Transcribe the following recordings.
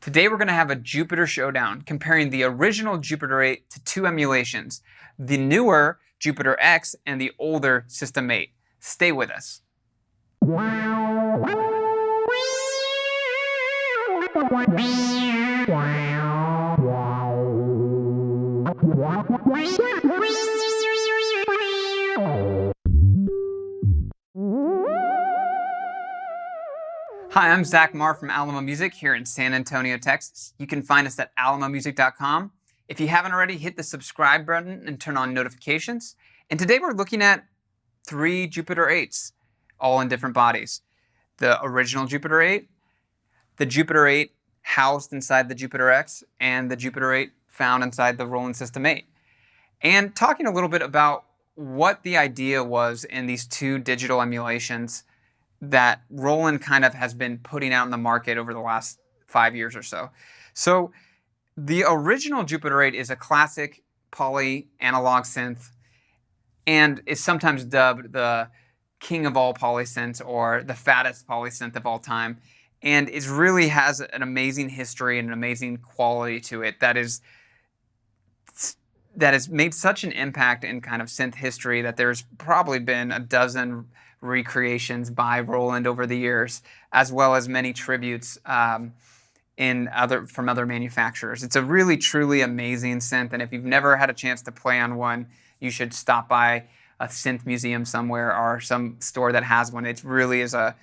Today we're going to have a Jupiter showdown comparing the original Jupiter-8 to two emulations, the newer Jupiter-X and the older System-8. Stay with us. Hi, I'm Zach Marr from Alamo Music here in San Antonio, Texas. You can find us at alamomusic.com. If you haven't already, hit the subscribe button and turn on notifications. And today we're looking at three Jupiter-8s, all in different bodies. The original Jupiter-8, the Jupiter-8 housed inside the Jupiter-X, and the Jupiter-8 found inside the Roland System-8. And talking a little bit about what the idea was in these two digital emulations that Roland kind of has been putting out in the market over the last 5 years or so. So the original Jupiter-8 is a classic poly analog synth and is sometimes dubbed the king of all poly synths or the fattest poly synth of all time, and it really has an amazing history and an amazing quality to it that has made such an impact in kind of synth history that there's probably been a dozen recreations by Roland over the years, as well as many tributes from other manufacturers. It's a really, truly amazing synth, and if you've never had a chance to play on one, you should stop by a synth museum somewhere or some store that has one. It really is a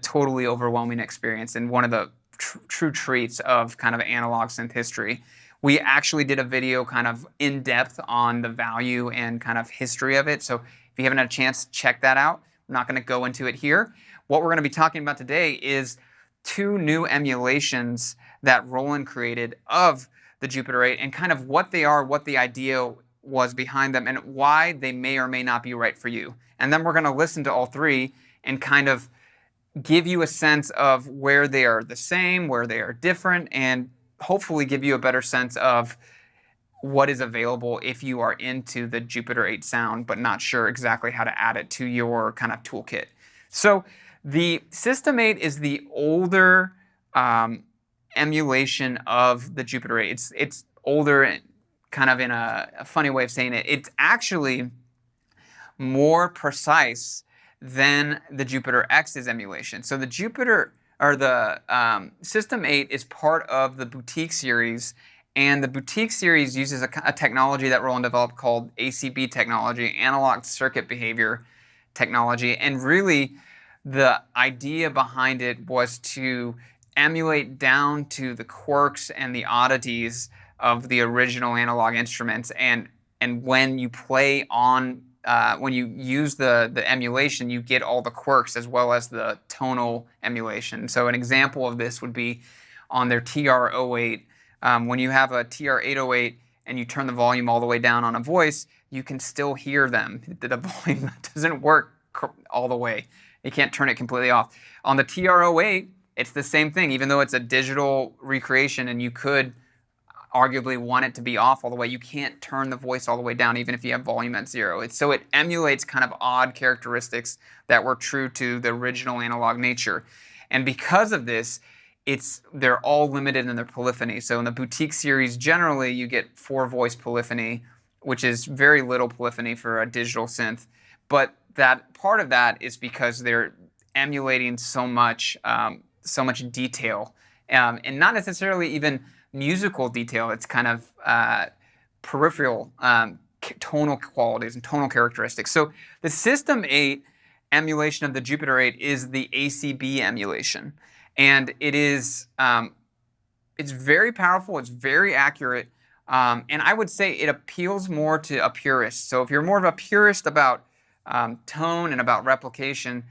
totally overwhelming experience and one of the true treats of kind of analog synth history. We actually did a video kind of in depth on the value and kind of history of it, so if you haven't had a chance, check that out. I'm not going to go into it here. What we're going to be talking about today is two new emulations that Roland created of the Jupiter-8 and kind of what they are, what the idea was behind them, and why they may or may not be right for you. And then we're going to listen to all three and kind of give you a sense of where they are the same, where they are different, and hopefully give you a better sense of what is available if you are into the Jupiter-8 sound but not sure exactly how to add it to your kind of toolkit. So the System-8 is the older emulation of the Jupiter-8. It's older, kind of in a funny way of saying it. It's actually more precise than the Jupiter-X's emulation. So the System-8 is part of the Boutique series, and the Boutique series uses a technology that Roland developed called ACB technology, analog circuit behavior technology, and really the idea behind it was to emulate down to the quirks and the oddities of the original analog instruments, and when you play on when you use the emulation, you get all the quirks as well as the tonal emulation. So an example of this would be on their TR-08. When you have a TR-808 and you turn the volume all the way down on a voice, you can still hear them. The volume doesn't work all the way. You can't turn it completely off. On the TR-08, it's the same thing, even though it's a digital recreation and you could arguably want it to be off all the way. You can't turn the voice all the way down even if you have volume at 0. So it emulates kind of odd characteristics that were true to the original analog nature. And because of this, they're all limited in their polyphony. So in the Boutique series, generally you get 4-voice polyphony, which is very little polyphony for a digital synth. But that part of that is because they're emulating so much detail, and not necessarily even musical detail. It's kind of peripheral tonal qualities and tonal characteristics. So the System-8 emulation of the Jupiter-8 is the ACB emulation, and it's very powerful. It's very accurate, and I would say it appeals more to a purist. So if you're more of a purist about tone and about replication,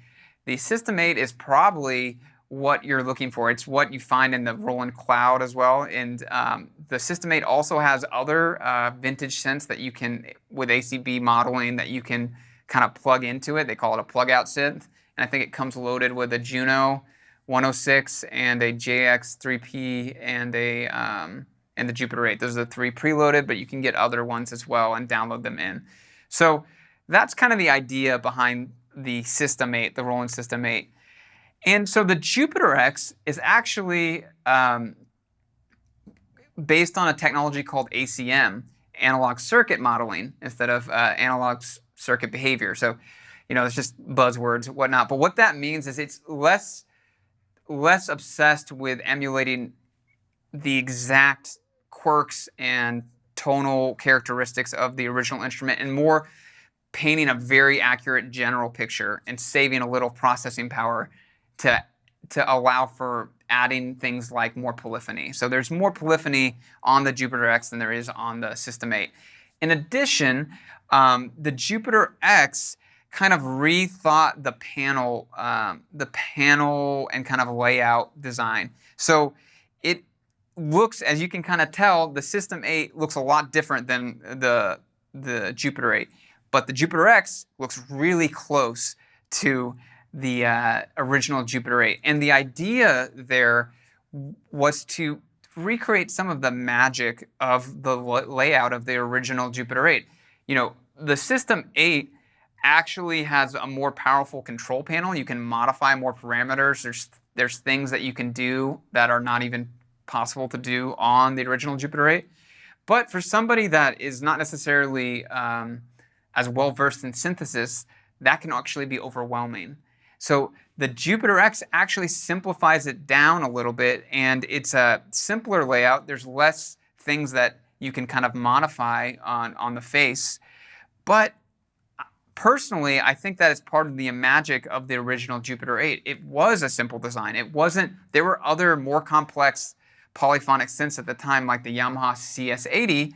the System-8 is probably what you're looking for. It's what you find in the Roland Cloud as well. And the System-8 also has other vintage synths that you can, with ACB modeling, that you can kind of plug into it. They call it a plug-out synth. And I think it comes loaded with a Juno 106 and a JX3P and the Jupiter-8. Those are the three preloaded, but you can get other ones as well and download them in. So that's kind of the idea behind the System-8, the Roland System-8. And so the Jupiter-X is actually based on a technology called ACM, analog circuit modeling, instead of analog circuit behavior. So, it's just buzzwords and whatnot. But what that means is it's less obsessed with emulating the exact quirks and tonal characteristics of the original instrument, and more painting a very accurate general picture and saving a little processing power to allow for adding things like more polyphony. So there's more polyphony on the Jupiter-X than there is on the System-8. In addition, the Jupiter-X kind of rethought the panel and kind of layout design. So it looks, as you can kind of tell, the System-8 looks a lot different than the Jupiter-8, but the Jupiter-X looks really close to the original Jupiter-8. And the idea there was to recreate some of the magic of the layout of the original Jupiter-8. The System-8 actually has a more powerful control panel. You can modify more parameters. There's things that you can do that are not even possible to do on the original Jupiter-8. But for somebody that is not necessarily as well versed in synthesis, that can actually be overwhelming. So the Jupiter-X actually simplifies it down a little bit, and it's a simpler layout. There's less things that you can kind of modify on the face. But personally, I think that is part of the magic of the original Jupiter-8. It was a simple design. There were other more complex polyphonic synths at the time, like the Yamaha CS80,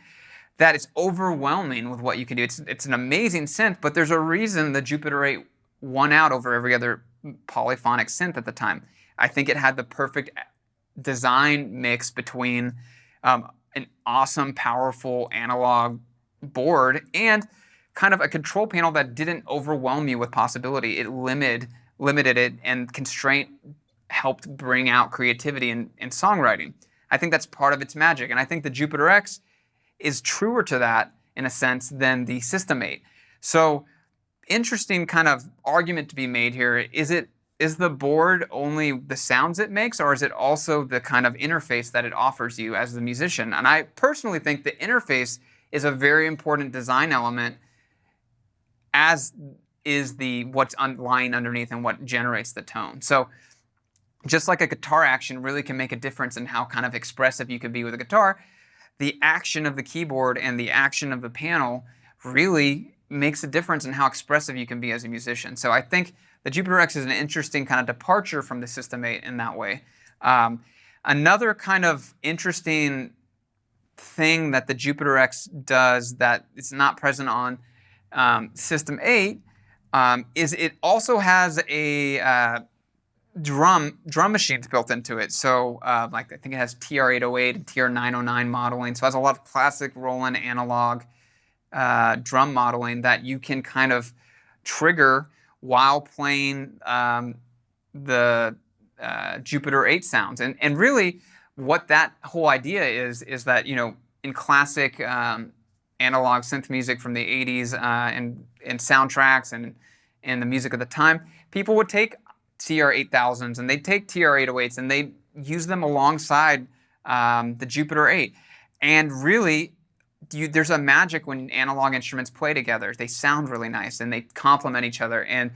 that is overwhelming with what you can do. It's an amazing synth, but there's a reason the Jupiter-8 won out over every other polyphonic synth at the time. I think it had the perfect design mix between an awesome, powerful analog board and kind of a control panel that didn't overwhelm you with possibility. It limited it, and constraint helped bring out creativity in songwriting. I think that's part of its magic, and I think the Jupiter-X is truer to that in a sense than the System-8. So, interesting kind of argument to be made here. Is the board only the sounds it makes, or is it also the kind of interface that it offers you as the musician? And I personally think the interface is a very important design element, as is what's lying underneath and what generates the tone. So just like a guitar action really can make a difference in how kind of expressive you can be with a guitar, the action of the keyboard and the action of the panel really makes a difference in how expressive you can be as a musician. So I think the Jupiter-X is an interesting kind of departure from the System-8 in that way. Another kind of interesting thing that the Jupiter-X does that is not present on System-8 is it also has a drum machines built into it. So like I think it has TR-808 and TR-909 modeling. So it has a lot of classic Roland analog drum modeling that you can kind of trigger while playing the Jupiter-8 sounds. And really what that whole idea is that, in classic analog synth music from the 80s and soundtracks and the music of the time, people would take TR-8000s and they'd take TR-808s and they'd use them alongside the Jupiter-8. And really, there's a magic when analog instruments play together. They sound really nice and they complement each other. And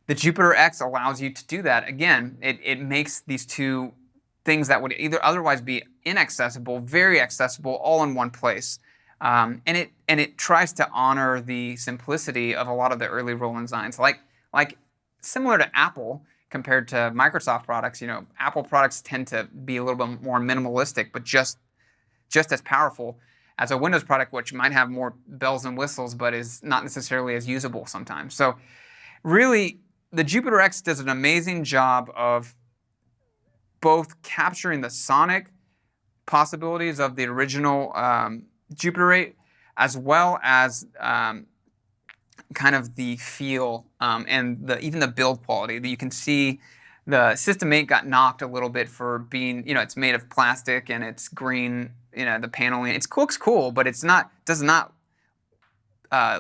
the Jupiter-X allows you to do that. Again, it makes these two things that would either otherwise be inaccessible, very accessible, all in one place. And it tries to honor the simplicity of a lot of the early Roland designs. Like similar to Apple compared to Microsoft products, Apple products tend to be a little bit more minimalistic, but just as powerful as a Windows product, which might have more bells and whistles, but is not necessarily as usable sometimes. So really, the Jupiter-X does an amazing job of both capturing the sonic possibilities of the original Jupiter-8, as well as kind of the feel and even the build quality. That you can see the System-8 got knocked a little bit for being, it's made of plastic and it's green. The paneling, it looks cool, but does not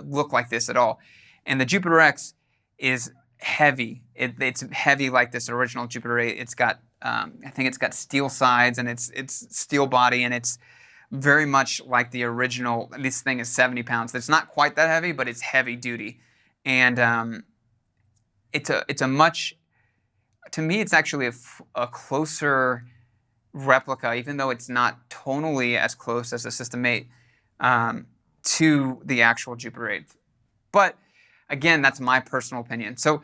look like this at all. And the Jupiter-X is heavy. It's heavy like this original Jupiter-8. It's got, I think it's got steel sides and it's steel body, and it's very much like the original. This thing is 70 pounds. It's not quite that heavy, but it's heavy duty. And it's a much, to me, it's actually a closer replica, even though it's not tonally as close as the System-8, to the actual Jupiter-8. But again, that's my personal opinion. So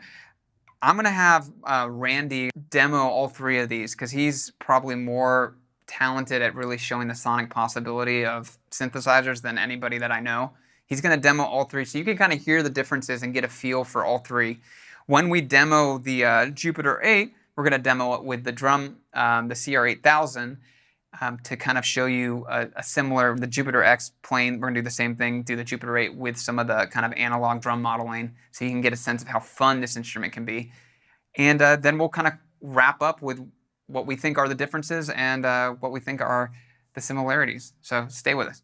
I'm going to have Randy demo all three of these because he's probably more talented at really showing the sonic possibility of synthesizers than anybody that I know. He's going to demo all three so you can kind of hear the differences and get a feel for all three. When we demo the Jupiter-8, we're going to demo it with the drum, the CR8000, to kind of show you a similar, the Jupiter-X playing. We're going to do the same thing, do the Jupiter-8 with some of the kind of analog drum modeling so you can get a sense of how fun this instrument can be. And then we'll kind of wrap up with what we think are the differences and what we think are the similarities. So stay with us.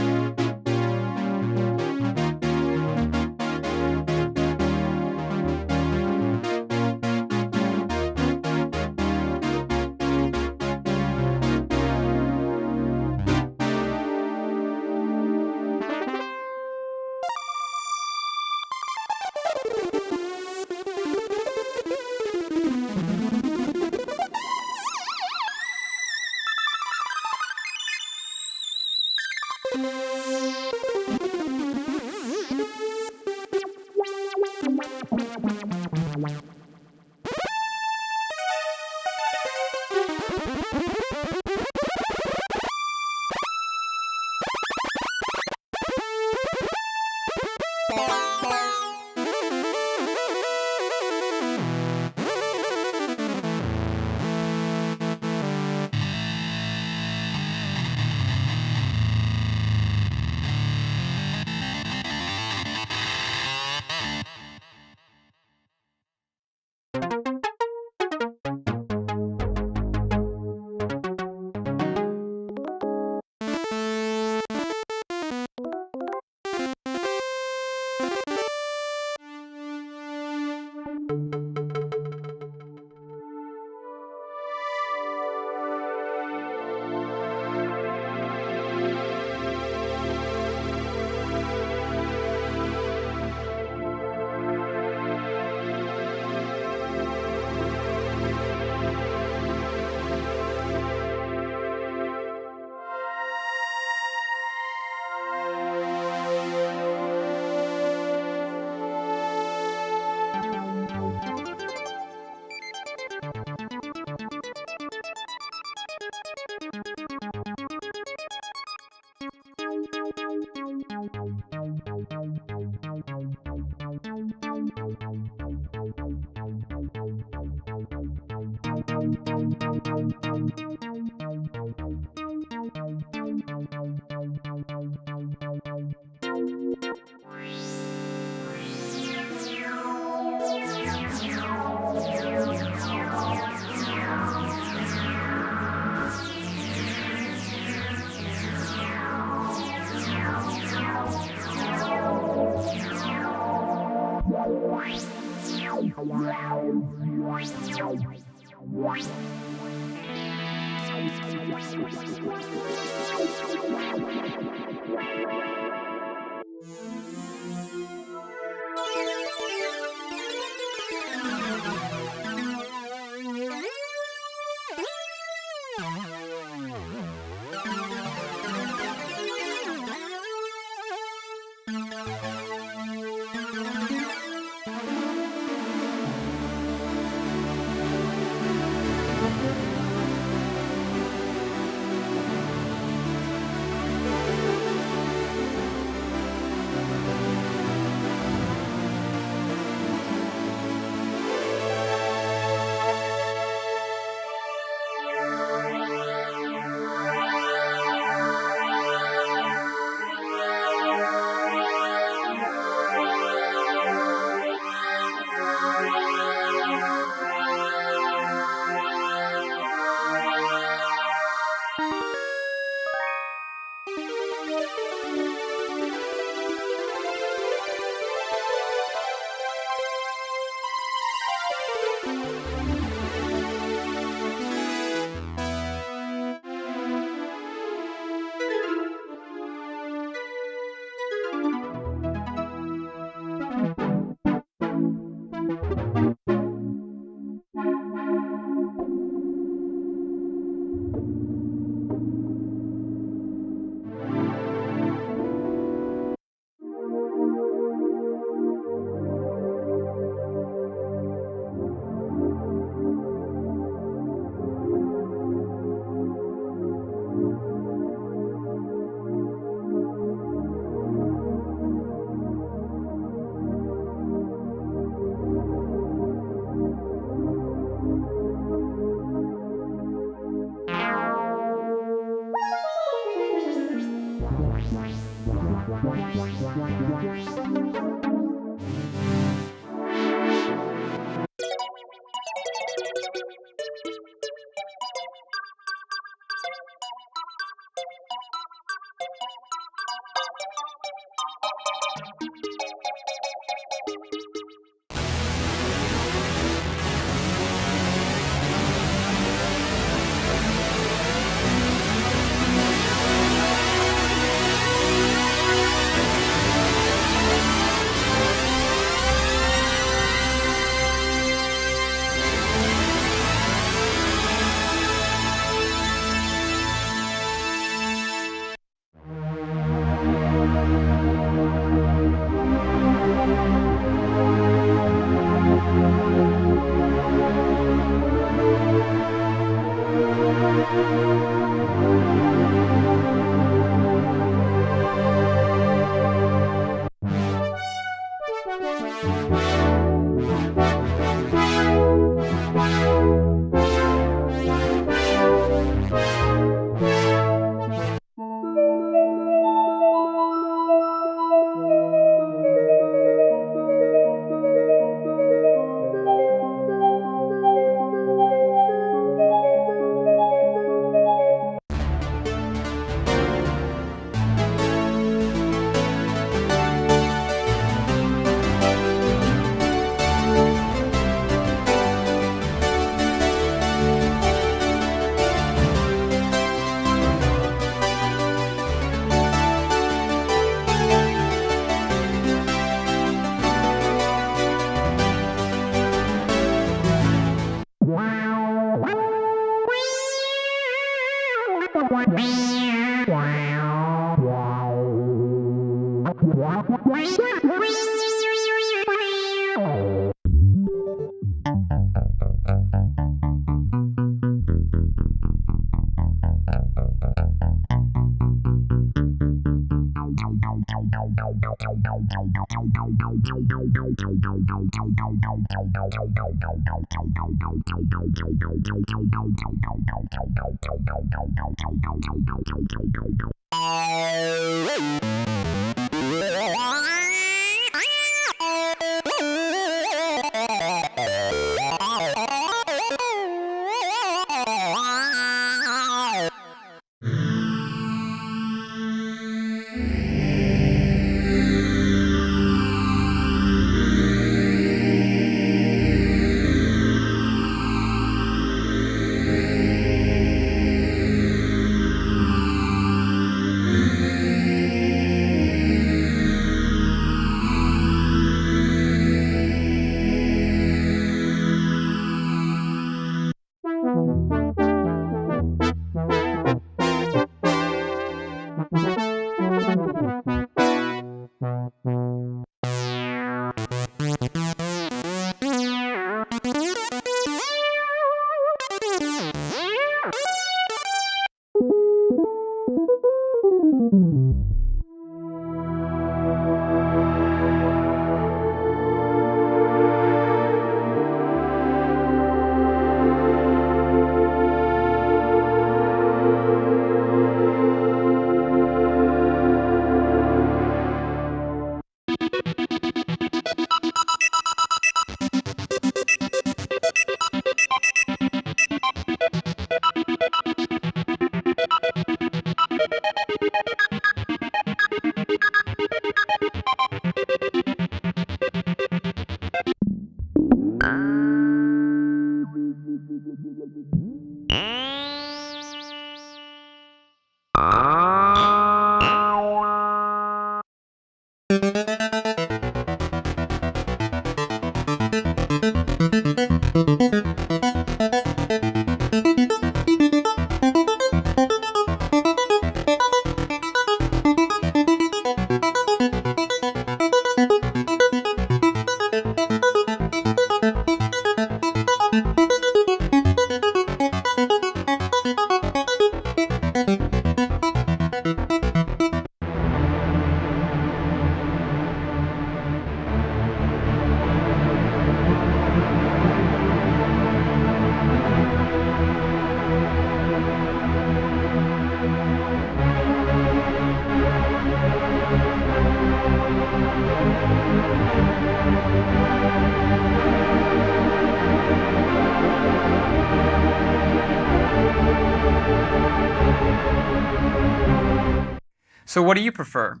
So what do you prefer?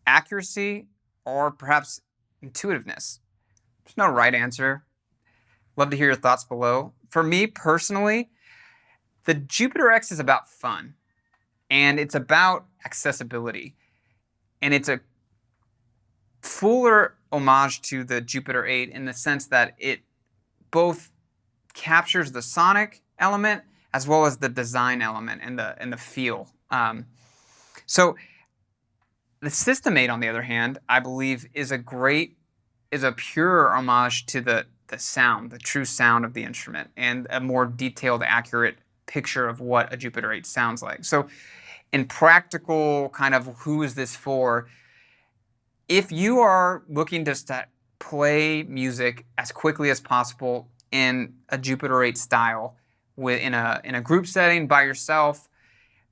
Accuracy or perhaps intuitiveness? There's no right answer. Love to hear your thoughts below. For me personally, the Jupiter-X is about fun, and it's about accessibility. And it's a fuller homage to the Jupiter-8 in the sense that it both captures the sonic element as well as the design element and the feel. So the System-8, on the other hand, I believe is a pure homage to the sound, the true sound of the instrument, and a more detailed, accurate picture of what a Jupiter-8 sounds like. So in practical kind of who is this for, if you are looking to play music as quickly as possible in a Jupiter-8 style, in a group setting by yourself,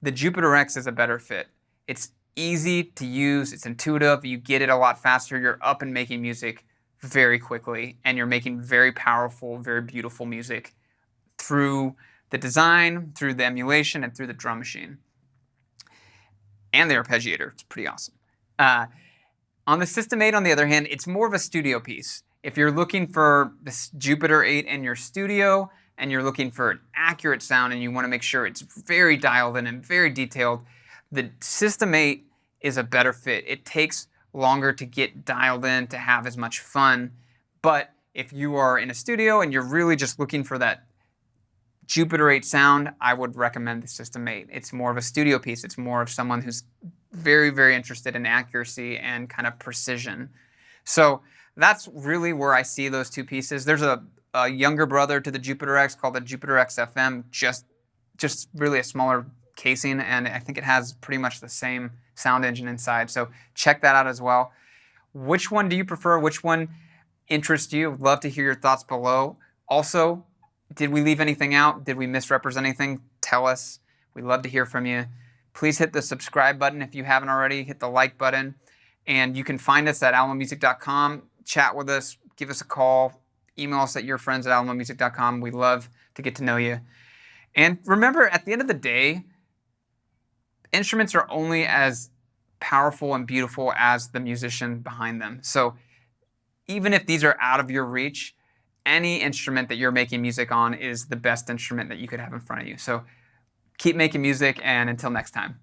the Jupiter-X is a better fit. It's easy to use, it's intuitive, you get it a lot faster, you're up and making music very quickly, and you're making very powerful, very beautiful music through the design, through the emulation, and through the drum machine. And the arpeggiator, it's pretty awesome. On the System-8, on the other hand, it's more of a studio piece. If you're looking for this Jupiter-8 in your studio, and you're looking for an accurate sound, and you want to make sure it's very dialed in and very detailed, the System-8 is a better fit. It takes longer to get dialed in to have as much fun, but if you are in a studio and you're really just looking for that Jupiter-8 sound, I would recommend the System-8. It's more of a studio piece. It's more of someone who's very, very interested in accuracy and kind of precision. So that's really where I see those two pieces. There's a younger brother to the Jupiter-X called the Jupiter-X FM, just really a smaller casing, and I think it has pretty much the same sound engine inside. So check that out as well. Which one do you prefer? Which one interest you. Would love to hear your thoughts below. Also, did we leave anything out? Did we misrepresent anything? Tell us. We'd love to hear from you. Please hit the subscribe button if you haven't already. Hit the like button. And you can find us at alamomusic.com. Chat with us. Give us a call. Email us at yourfriends@alamomusic.com. We love to get to know you. And remember, at the end of the day, instruments are only as powerful and beautiful as the musician behind them. So even if these are out of your reach, any instrument that you're making music on is the best instrument that you could have in front of you. So keep making music, and until next time.